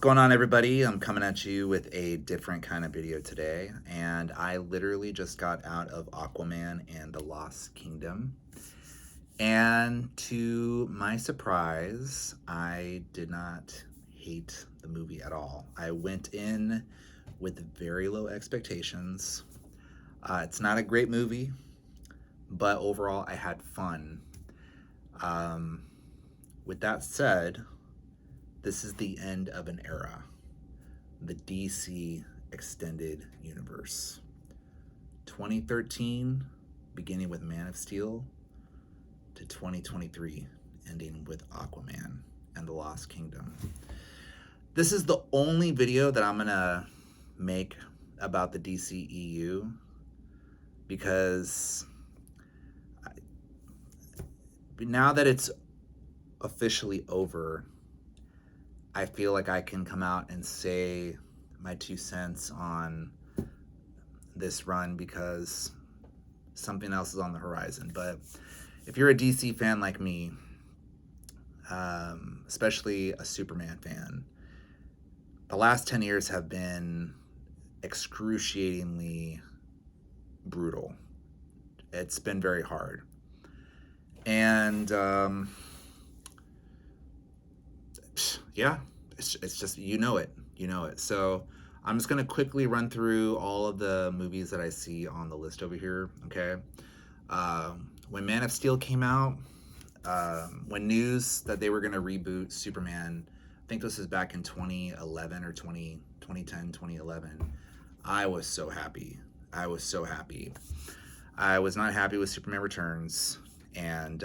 going on, everybody? I'm coming at you with a different kind of video today, and I literally just got out of Aquaman and the Lost Kingdom. And to my surprise, I did not hate the movie at all. I went in with very low expectations. It's not a great movie, but overall, I had fun. Um, with that said, this is the end of an era. The DC Extended Universe. 2013, beginning with Man of Steel, to 2023, ending with Aquaman and the Lost Kingdom. This is the only video that I'm gonna make about the DCEU because now that it's officially over, I feel like I can come out and say my 2 cents on this run because something else is on the horizon. But if you're a DC fan like me, especially a Superman fan, the last 10 years have been excruciatingly brutal. It's been very hard. And yeah, it's just, you know it. So I'm just going to quickly run through all of the movies that I see on the list over here, okay? When Man of Steel came out, when news that they were going to reboot Superman, I think this is back in 2011 or 2010, 2011, I was so happy. I was not happy with Superman Returns, and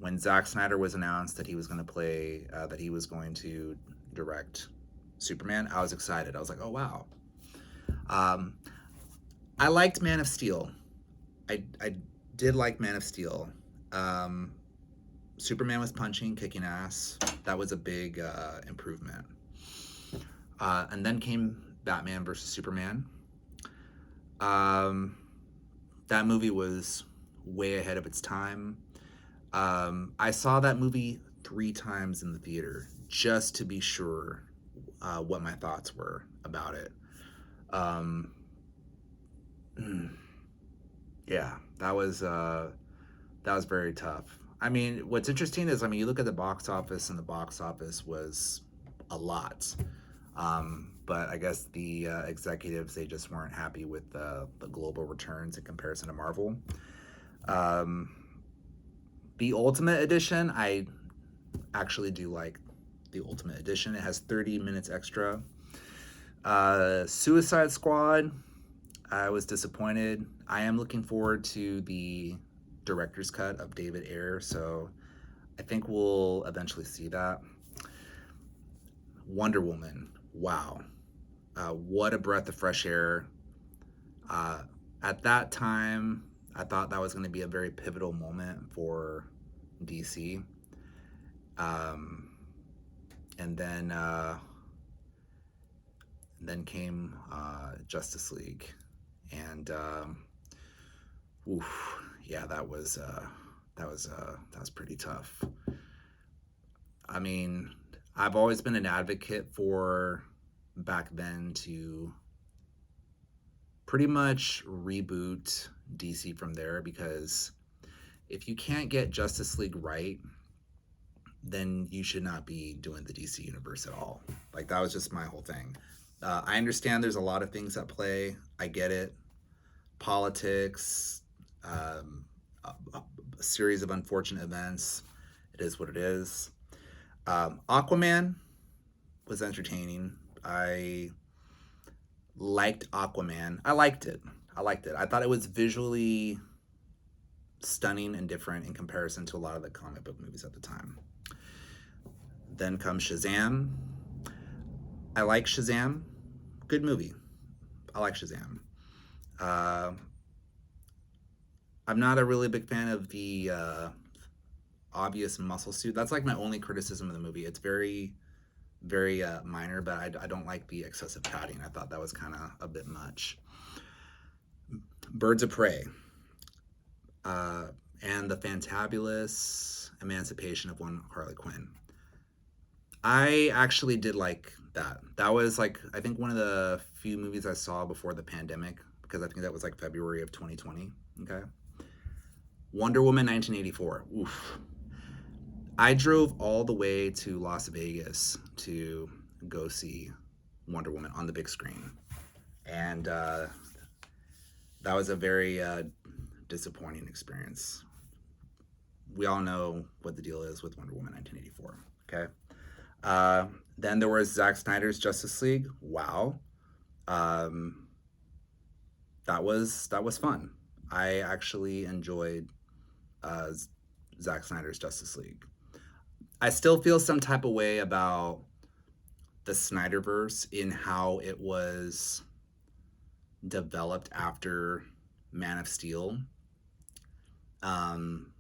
when Zack Snyder was announced that he was going to direct Superman, I was excited. I was like, oh wow. I liked Man of Steel. I did like Man of Steel. Superman was punching, kicking ass. That was a big improvement. And then came Batman versus Superman. That movie was way ahead of its time. I saw that movie 3 times in the theater just to be sure what my thoughts were about it. Yeah, that was very tough. I mean, what's interesting is, you look at the box office, and the box office was a lot. But I guess the executives, they just weren't happy with the global returns in comparison to Marvel. The Ultimate Edition, I actually do like the Ultimate Edition. It has 30 minutes extra. Suicide Squad, I was disappointed. I am looking forward to the director's cut of David Ayer, so I think we'll eventually see that. Wonder Woman, wow. What a breath of fresh air. At that time, I thought that was going to be a very pivotal moment for DC. And then came Justice League, and yeah, that was pretty tough. I mean, I've always been an advocate for back then to pretty much reboot DC from there, because if you can't get Justice League right, then you should not be doing the DC universe at all. Like, that was just my whole thing. I understand there's a lot of things at play. I get it. Politics, a series of unfortunate events. It is what it is. Aquaman was entertaining. I liked Aquaman. I liked it. I thought it was visually stunning and different in comparison to a lot of the comic book movies at the time. Then comes Shazam. I like Shazam. Good movie. I like Shazam. I'm not a really big fan of the obvious muscle suit. That's like my only criticism of the movie. It's very, very minor, but I don't like the excessive padding. I thought that was kind of a bit much. Birds of Prey. And the Fantabulous Emancipation of One Harley Quinn. I actually did like that. That was like I think one of the few movies I saw before the pandemic because I think that was like February of 2020. Okay. Wonder Woman 1984. Oof. I drove all the way to Las Vegas to go see Wonder Woman on the big screen. And that was a very disappointing experience. We all know what the deal is with Wonder Woman 1984. Okay. Uh, then there was Zack Snyder's Justice League. Wow. Um, that was fun. I actually enjoyed uh, Zack Snyder's Justice League. I still feel some type of way about the Snyderverse in how it was developed after Man of Steel. Um,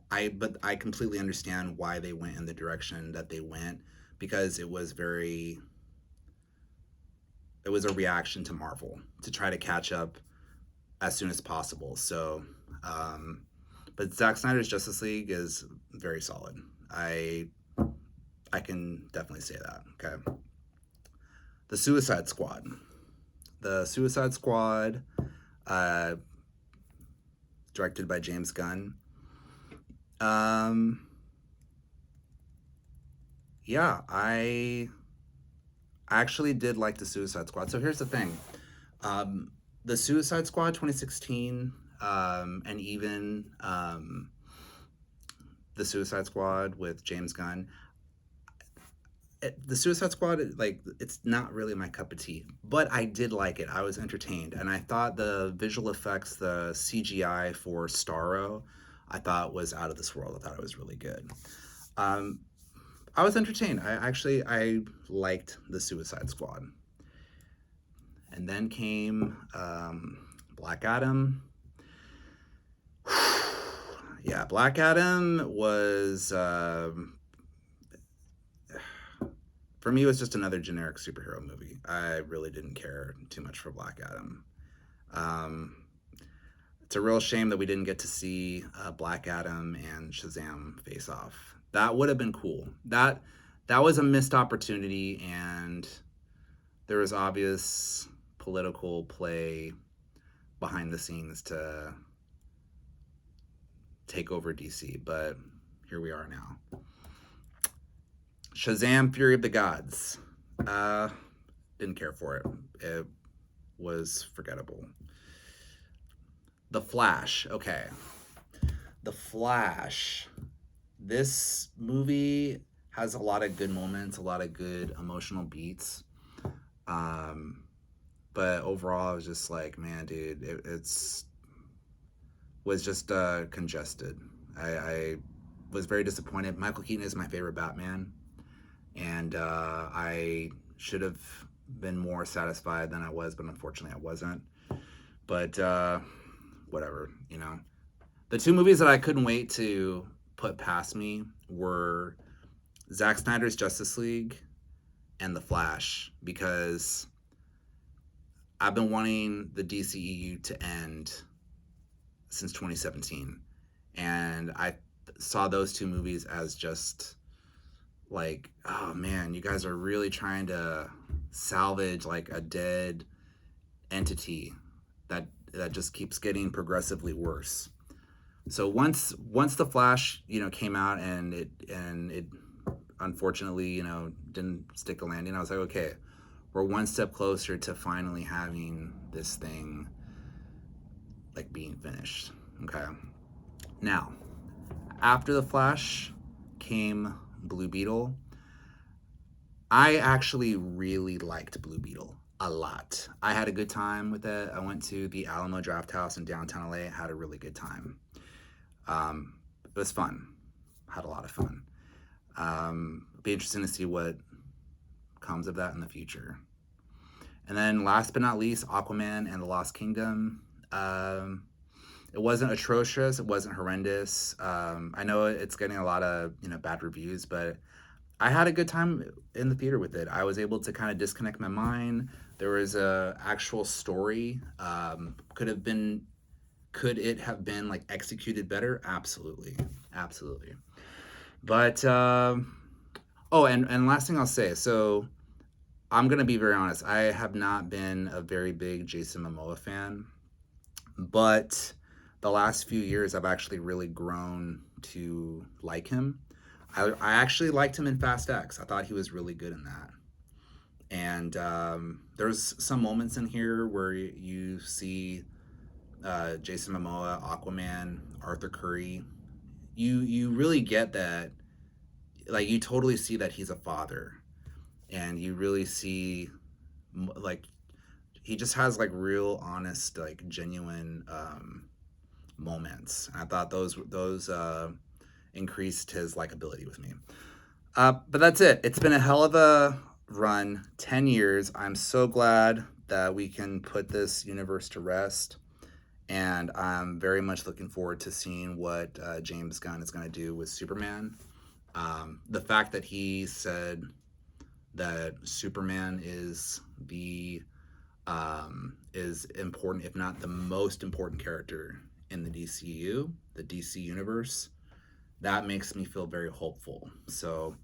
but I completely understand why they went in the direction that they went because it was a reaction to Marvel to try to catch up as soon as possible. So, um, but Zack Snyder's Justice League is very solid. I I can definitely say that. Okay. The Suicide Squad. The Suicide Squad, uh, directed by James Gunn. Um, yeah, I actually did like the Suicide Squad. So here's the thing. Um, the Suicide Squad 2016, and even the Suicide Squad with James Gunn. The Suicide Squad, like, it's not really my cup of tea, but I did like it. I was entertained, and I thought the visual effects, the CGI for Starro, I thought was out of this world. I thought it was really good. Um, I was entertained. I liked the Suicide Squad, and then came Black Adam. Yeah, Black Adam was for me, it was just another generic superhero movie. I really didn't care too much for Black Adam. Um, it's a real shame that we didn't get to see Black Adam and Shazam face off. That would have been cool. That was a missed opportunity, and there was obvious political play behind the scenes to take over DC. But here we are now. Shazam: Fury of the Gods. Uh, didn't care for it. It was forgettable. The Flash. Okay. The Flash. This movie has a lot of good moments, a lot of good emotional beats. Um, but overall, I was just like, man, dude, it's was just congested. I was very disappointed. Michael Keaton is my favorite Batman, and I should have been more satisfied than I was, but unfortunately, I wasn't. But whatever, you know. The two movies that I couldn't wait to put past me were Zack Snyder's Justice League and The Flash because I've been wanting the DCEU to end since 2017. And I saw those two movies as just like, oh man, you guys are really trying to salvage like a dead entity that just keeps getting progressively worse. So once the Flash, came out and it unfortunately, didn't stick a landing, I was like, okay, we're one step closer to finally having this thing like being finished. Okay. Now, after the Flash came Blue Beetle. I actually really liked Blue Beetle a lot. I had a good time with it. I went to the Alamo Draft House in downtown LA. Had a really good time. It was fun. Had a lot of fun. Be interesting to see what comes of that in the future. And then last but not least, Aquaman and the Lost Kingdom. It wasn't atrocious. It wasn't horrendous. I know it's getting a lot of bad reviews, but I had a good time in the theater with it. I was able to kind of disconnect my mind. There was a actual story. Could it have been like executed better? Absolutely, absolutely. But Oh, and last thing I'll say, so I'm gonna be very honest. I have not been a very big Jason Momoa fan, but the last few years I've actually really grown to like him. I actually liked him in Fast X. I thought he was really good in that. And there's some moments in here where you see Jason Momoa, Aquaman, Arthur Curry. You really get that, like you totally see that he's a father, and you really see like he just has like real honest, like genuine moments. I thought those increased his likability with me. But that's it. It's been a hell of a run, 10 years. I'm so glad that we can put this universe to rest, and I'm very much looking forward to seeing what James Gunn is going to do with Superman. The fact that he said that Superman is important, if not the most important character in the DCU, the DC universe, that makes me feel very hopeful. So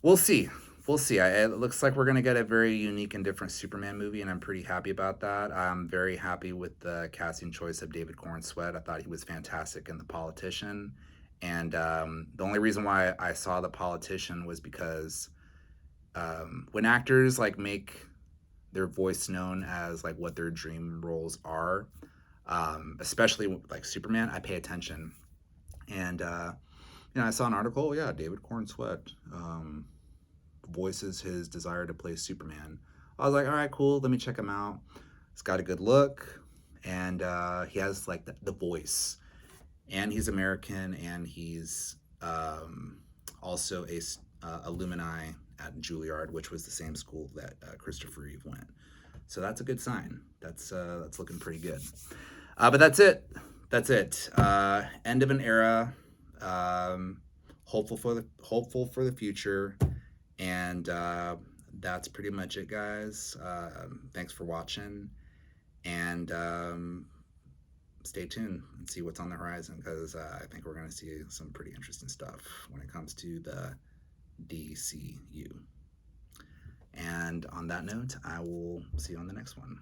we'll see. We'll see. It looks like we're going to get a very unique and different Superman movie, and I'm pretty happy about that. I'm very happy with the casting choice of David Corn Sweat. I thought he was fantastic in The Politician. And the only reason why I saw The Politician was because when actors like make their voice known as like what their dream roles are, especially like Superman, I pay attention. And I saw an article. Yeah, David Corn Sweat voices his desire to play Superman. I was like, all right, cool. Let me check him out. He's got a good look, and he has like the voice, and he's American, and he's also a alumni at Juilliard, which was the same school that Christopher Reeve went. So that's a good sign. That's looking pretty good. But that's it. That's it. End of an era. Um, hopeful for the future, and that's pretty much it, guys. Thanks for watching, and stay tuned and see what's on the horizon, because I think we're going to see some pretty interesting stuff when it comes to the DCU. And on that note, I will see you on the next one.